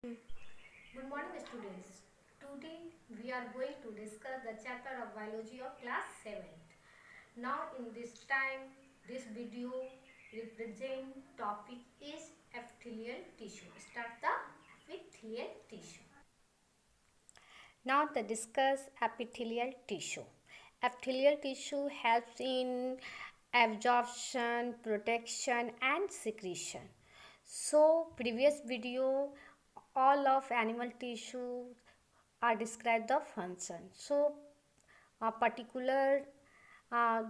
Good morning, students. Today we are going to discuss the chapter of biology of class 7th. Now, in this time, this video represent topic is epithelial tissue. Start the epithelial tissue. Now, to discuss epithelial tissue. Epithelial tissue helps in absorption, protection, and secretion. So, previous video, all of animal tissue are described the function. So, a particular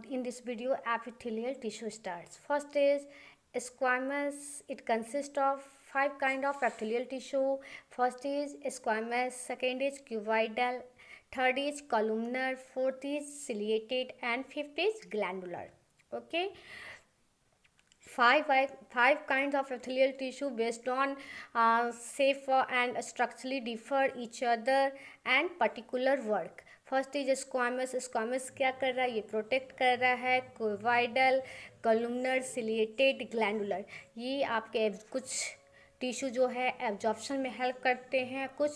in this video epithelial tissue starts. First is squamous. It consists of five kind of epithelial tissue. First is squamous, second is cuboidal, third is columnar, fourth is ciliated, and fifth is glandular. Okay, five kinds of epithelial tissue based on shape and structurally differ each other and particular work. First is squamous. Squamous क्या कर रहा है? ये protect कर रहा है. कोवाइडल, columnar, ciliated, glandular. ये आपके कुछ टिश्यू जो है एब्जॉर्प्शन में हेल्प करते हैं, कुछ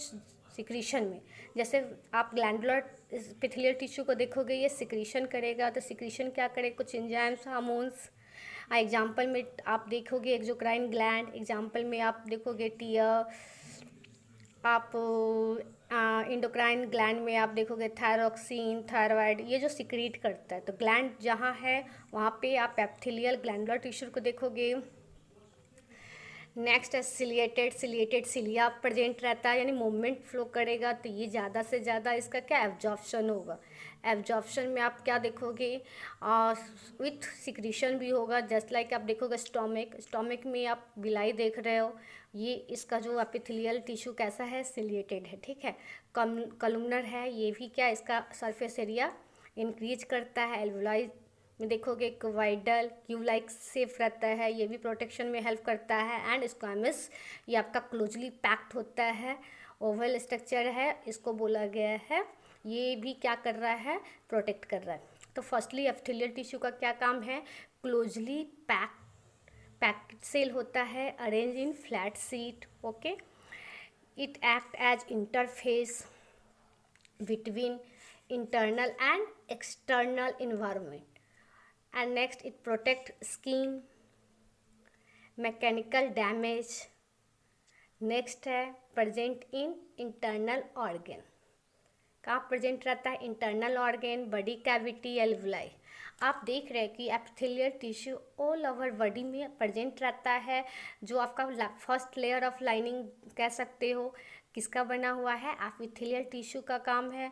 सिक्रीशन में. जैसे आप ग्लैंडुलर एपिथेलियल टिश्यू को देखोगे ये सिक्रीशन करेगा. तो सिक्रीशन क्या करे? कुछ एंजाइम्स, हार्मोन्स. एग्जाम्पल में आप देखोगे एक्सोक्राइन ग्लैंड. एग्जाम्पल में आप देखोगे टीयर. आप इंडोक्राइन ग्लैंड में आप देखोगे थायरोक्सिन, थायराइड. ये जो सिक्रीट करता है. तो ग्लैंड जहाँ है वहाँ पे आप एपिथेलियल ग्लैंडुलर टिश्यू को देखोगे. नेक्स्ट है सिलिएटेड. सिलिएटेड सिलिया प्रेजेंट रहता है, यानी मूवमेंट फ्लो करेगा. तो ये ज़्यादा से ज़्यादा इसका क्या एब्जॉर्प्शन होगा. एब्जॉर्प्शन में आप क्या देखोगे? विथ सिक्रीशन भी होगा. जस्ट लाइक आप देखोगे स्टोमिक. स्टोमिक में आप बिलाई देख रहे हो. ये इसका जो एपिथेलियल टिश्यू कैसा है? सिलिएटेड है. ठीक है. कॉलमनर है. ये भी क्या इसका सरफेस एरिया इंक्रीज करता है. एल्वुलाई में देखोगे क्वाइडल क्यू लाइक सेफ रहता है. ये भी प्रोटेक्शन में हेल्प करता है. एंड स्क्वामस ये आपका क्लोजली पैक्ड होता है. ओवल स्ट्रक्चर है, इसको बोला गया है. ये भी क्या कर रहा है? प्रोटेक्ट कर रहा है. तो फर्स्टली एपिथेलियल टिश्यू का क्या काम है? क्लोजली पैक्ड सेल होता है, arrange in flat sheet. Okay. It act as interface between internal and external environment. And next it protect skin, mechanical damage. Next है प्रेजेंट इन इंटरनल ऑर्गन. कहाँ present रहता है? Internal organ, body cavity, alveoli. आप देख रहे हैं कि epithelial tissue all over body में प्रेजेंट रहता है. जो आपका फर्स्ट लेयर ऑफ लाइनिंग कह सकते हो किसका बना हुआ है? एपिथेलियल टिश्यू का काम है.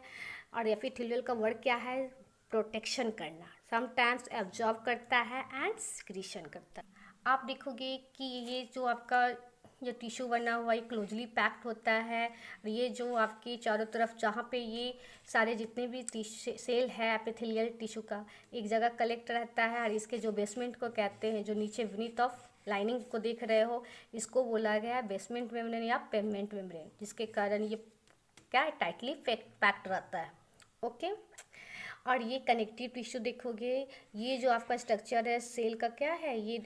और एपिथेलियल का वर्क क्या है? प्रोटेक्शन करना. समटाइम्स एब्जॉर्ब करता है एंड सिक्रीशन करता है. आप देखोगे कि ये जो आपका जो टिश्यू बना हुआ है क्लोजली पैक्ड होता है. ये जो आपकी चारों तरफ जहाँ पे ये सारे जितने भी सेल है एपिथेलियल टिश्यू का एक जगह कलेक्ट रहता है. और इसके जो बेसमेंट को कहते हैं, जो नीचे विनीथ ऑफ लाइनिंग को देख रहे हो, इसको बोला गया है बेसमेंट मेम्ब्रेन या पेवमेंट मेम्ब्रेन, जिसके कारण ये क्या है? टाइटली पैक्ड रहता है. ओके. और ये कनेक्टिव टिश्यू देखोगे, ये जो आपका स्ट्रक्चर है सेल का क्या है? ये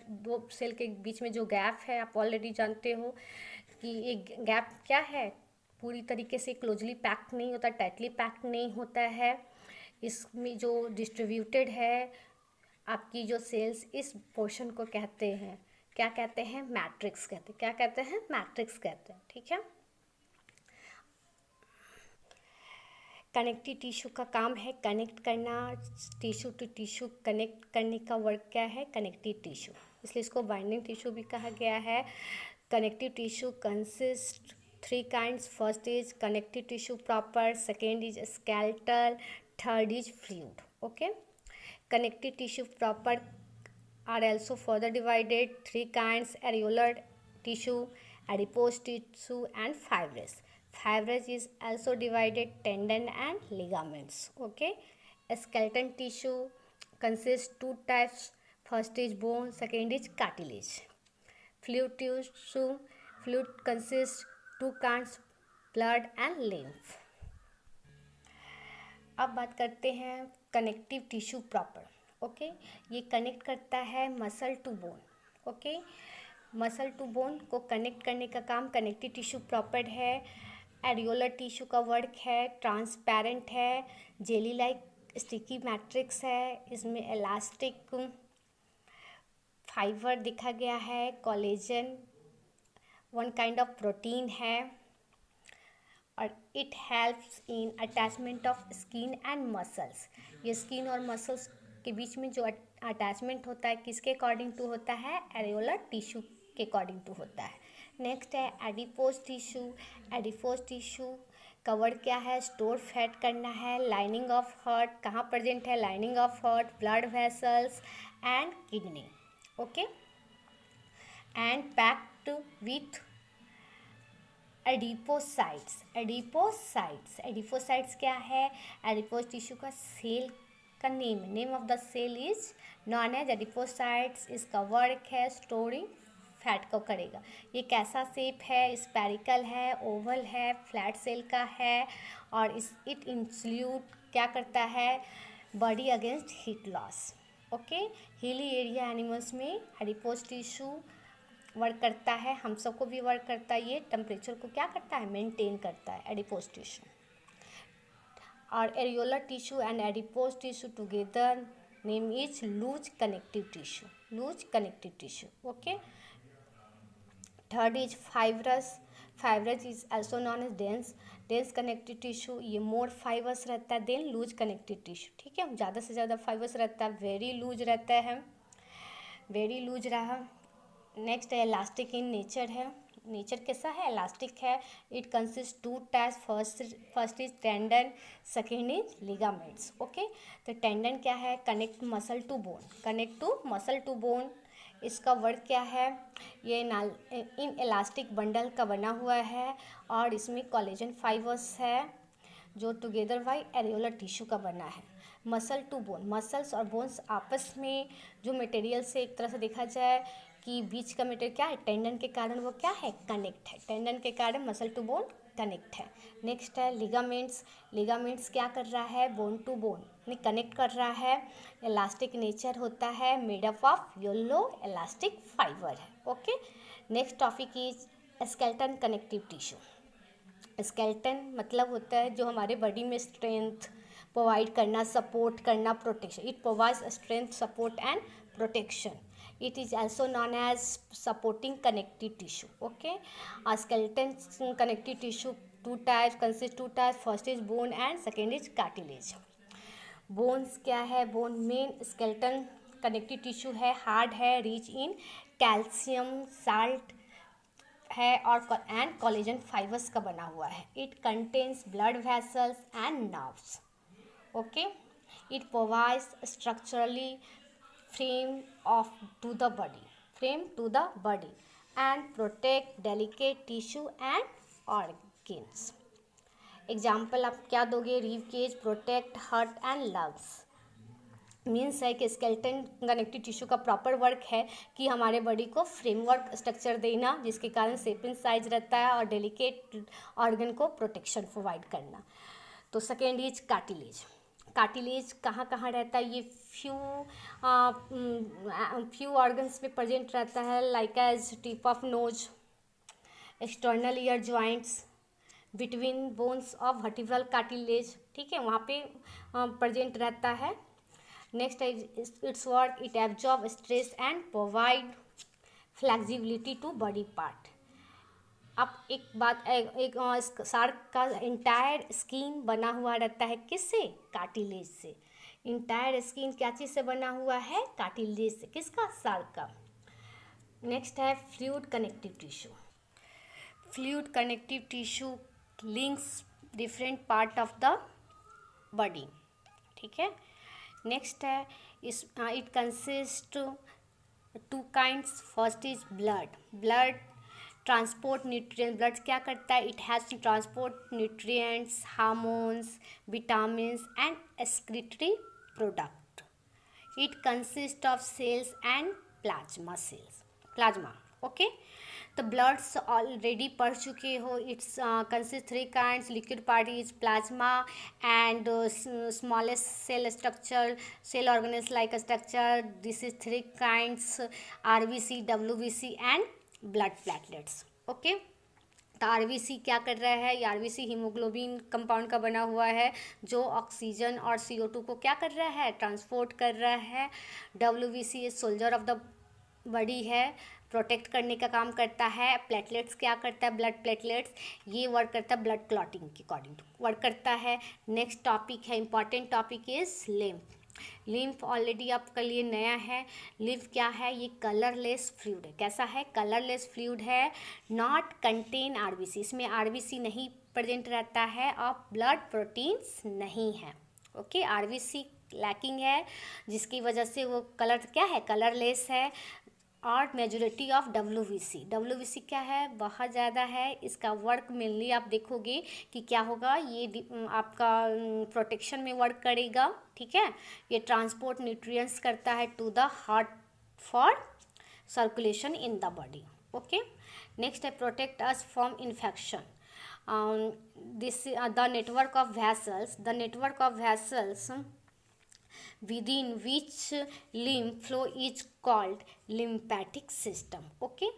दो सेल के बीच में जो गैप है आप ऑलरेडी जानते हो कि एक गैप क्या है? पूरी तरीके से क्लोजली पैक्ड नहीं होता, टाइटली पैक्ड नहीं होता है. इसमें जो डिस्ट्रीब्यूटेड है आपकी जो सेल्स, इस पोर्शन को कहते हैं क्या कहते हैं? मैट्रिक्स कहते हैं. क्या कहते हैं? मैट्रिक्स कहते हैं. ठीक है. कनेक्टिव टिश्यू का काम है कनेक्ट करना. टिश्यू टू टिश्यू कनेक्ट करने का वर्क क्या है? Connective tissue. इसलिए इसको बाइंडिंग टिश्यू भी कहा गया है. Connective tissue consist three kinds. First is connective tissue proper, second is skeletal, third is fluid. Okay. Connective tissue proper are also further divided three kinds: areolar tissue, adipose tissue, and fibrous. Fibrous is also divided tendon and ligaments. Okay. Skeleton tissue consists two types. First is bone, second is cartilage. Fluid tissue, fluid consists two kinds: blood and lymph. अब बात करते हैं connective tissue proper. Okay. ये connect करता है muscle to bone. Okay. Muscle to bone को connect करने का काम कनेक्टिव टिश्यू प्रॉपर है। एरियोलर टिश्यू का वर्क है, ट्रांसपेरेंट है, जेली लाइक स्टिकी मैट्रिक्स है, इसमें इलास्टिक फाइबर दिखा गया है, collagen one kind of protein है, और it helps in attachment of skin and muscles. ये स्किन और मसल्स के बीच में जो अटैचमेंट होता है किसके अकॉर्डिंग टू होता है, एरियोलर टिश्यू के अकॉर्डिंग टू होता है। नेक्स्ट है adipose tissue. Adipose tissue cover क्या है, स्टोर फैट करना है, लाइनिंग ऑफ हार्ट कहाँ प्रेजेंट है, lining of heart, blood vessels and kidney, okay, and packed with adipocytes. Adipocytes, adipocytes क्या है, एडिपोज टिश्यू का सेल का name of the cell is known as adipocytes. इसका work है स्टोरिंग फैट को करेगा। ये कैसा शेप है, स्पेरिकल है, ओवल है, फ्लैट सेल का है, और इट इंसल्यूट क्या करता है, body against heat loss, okay. Hilly area animals में एडिपोज टिश्यू वर्क करता है, हम सबको भी वर्क करता है। ये टेम्परेचर को क्या करता है, मेंटेन करता है एडिपोज टिश्यू। और areolar tissue and adipose tissue together name is loose connective tissue, loose connective tissue, okay. Third is fibrous. Fibrous is also known as dense, dense connective tissue. ये more fibres रहता है then loose connective tissue, ठीक है, ज़्यादा से ज़्यादा fibres रहता है, वेरी लूज रहता है, वेरी लूज रहा। नेक्स्ट है इलास्टिक इन नेचर है। नेचर कैसा है, इलास्टिक है। It consist two types, first is tendon, second is ligaments, okay. तो टेंडन क्या है, connect muscle to bone, connect to muscle to bone. इसका वर्क क्या है, ये इन इलास्टिक बंडल का बना हुआ है, और इसमें कोलेजन फाइबर्स है जो टुगेदर बाई एरियोलर टिश्यू का बना है। मसल टू बोन, मसल्स और बोन्स आपस में जो मटेरियल से एक तरह से देखा जाए कि बीच का मटेरियल क्या है, टेंडन के कारण वो क्या है, कनेक्ट है, टेंडन के कारण मसल टू बोन कनेक्ट है। नेक्स्ट है लिगामेंट्स। लिगामेंट्स क्या कर रहा है, बोन टू बोन यानी कनेक्ट कर रहा है, इलास्टिक नेचर होता है, made up of yellow elastic fibre है, okay. Next topic is skeleton connective tissue. Skeleton मतलब होता है जो हमारे बॉडी में स्ट्रेंथ प्रोवाइड करना, सपोर्ट करना, protection. It provides strength, support and protection. It is also known as supporting connective tissue, okay. A skeleton connective tissue two types, consist two types, first is bone and second is cartilage. Bones क्या है, bone main skeleton connective tissue है, hard है, rich in calcium salt है, और and collagen fibres का बना हुआ है। It contains blood vessels and nerves, okay. It provides structurally frame to the body and protect delicate tissue and organs. Example आप क्या दोगे, rib cage, protect heart and lungs. Means है कि skeleton connective tissue का proper work है कि हमारे body को फ्रेमवर्क स्ट्रक्चर देना, जिसके कारण शेप एंड साइज रहता है, और डेलिकेट ऑर्गन को प्रोटेक्शन प्रोवाइड करना। तो सेकेंड इज कार्टिलेज। कार्टिलेज कहाँ कहाँ रहता है, ये फ्यू ऑर्गन्स में प्रेजेंट रहता है, like as tip of nose, external ear joints, between bones of vertebral cartilage, ठीक है, वहाँ पे प्रेजेंट रहता है। Next its work, it absorb stress and provide flexibility to body part. अब एक बात, एक शार्क का इंटायर स्किन बना हुआ रहता है किससे, कार्टिलेज से। इंटायर स्किन क्या चीज़ से बना हुआ है, कार्टिलेज से, किसका, शार्क का। नेक्स्ट है fluid connective tissue. Fluid connective tissue links different part of the body, ठीक है। नेक्स्ट है it consist two kinds, first is blood. Blood transport nutrients, blood क्या करता है, it has to transport nutrients, hormones, vitamins and excretory product. It consist of cells and plasma cells, plasma, okay. तो bloods already पढ़ चुके हो, its consist three kinds, liquid part is plasma and smallest cell structure, cell organelles like structure, this is three kinds, RBC, WBC and blood platelets. Okay, तो RBC क्या कर रहा है, ये आरबीसी हीमोग्लोबिन कंपाउंड का बना हुआ है जो ऑक्सीजन और CO2 को क्या कर रहा है, ट्रांसपोर्ट कर रहा है। डब्ल्यूबीसी ये सोल्जर ऑफ द बॉडी है, प्रोटेक्ट करने का काम करता है। प्लेटलेट्स क्या करता है, ब्लड प्लेटलेट्स ये वर्क करता है ब्लड क्लॉटिंग के अकॉर्डिंग टू वर्क करता है। नेक्स्ट टॉपिक है, important topic is lymph. Lymph already आपके लिए नया है। लिम्फ क्या है, ये कलरलेस फ्लूइड है। कैसा है, कलरलेस फ्लूइड है, नॉट कंटेन आरबीसी, इसमें आरबीसी नहीं प्रेजेंट रहता है और ब्लड प्रोटीन्स नहीं है। ओके, आरबीसी लैकिंग है जिसकी वजह से वो कलर क्या है, कलरलेस है। और मेजोरिटी ऑफ डब्ल्यूबीसी क्या है, बहुत ज़्यादा है। इसका वर्क मेनली आप देखोगे कि क्या होगा, ये आपका प्रोटेक्शन में वर्क करेगा, ठीक है। ये ट्रांसपोर्ट न्यूट्रिएंट्स करता है to the heart for circulation in the body. Okay, next है protect us from infection. This the network of vessels within which lymph flow is called lymphatic system। Okay,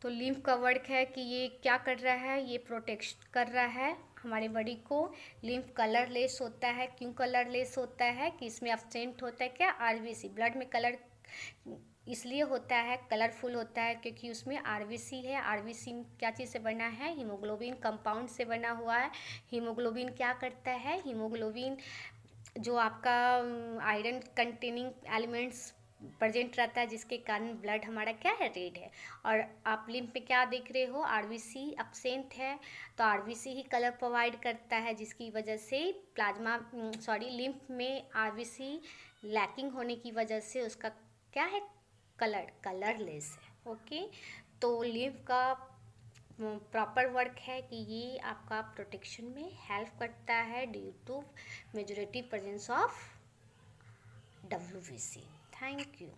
तो lymph का work है कि ये क्या कर रहा है, ये प्रोटेक्ट कर रहा है हमारे बॉडी को। लिम्फ कलरलेस होता है, क्यों कलरलेस होता है कि इसमें एब्सेंट होता है क्या, आरबीसी। ब्लड में कलर इसलिए होता है, कलरफुल होता है क्योंकि उसमें आरबीसी है। आरबीसी क्या चीज़ से बना है, हीमोग्लोबिन कंपाउंड से बना हुआ है। हीमोग्लोबिन क्या करता है, हीमोग्लोबिन जो आपका आयरन कंटेनिंग एलिमेंट्स प्रेजेंट रहता है जिसके कारण ब्लड हमारा क्या है, रेड है। और आप लिम्फ पे क्या देख रहे हो, आरबीसी एब्सेंट है, तो आरबीसी ही कलर प्रोवाइड करता है जिसकी वजह से लिम्फ में आरबीसी लैकिंग होने की वजह से उसका क्या है, कलरलेस है। ओके, तो लिम्फ का प्रॉपर वर्क है कि ये आपका प्रोटेक्शन में हेल्प करता है due to majority presence of WBC. Thank you.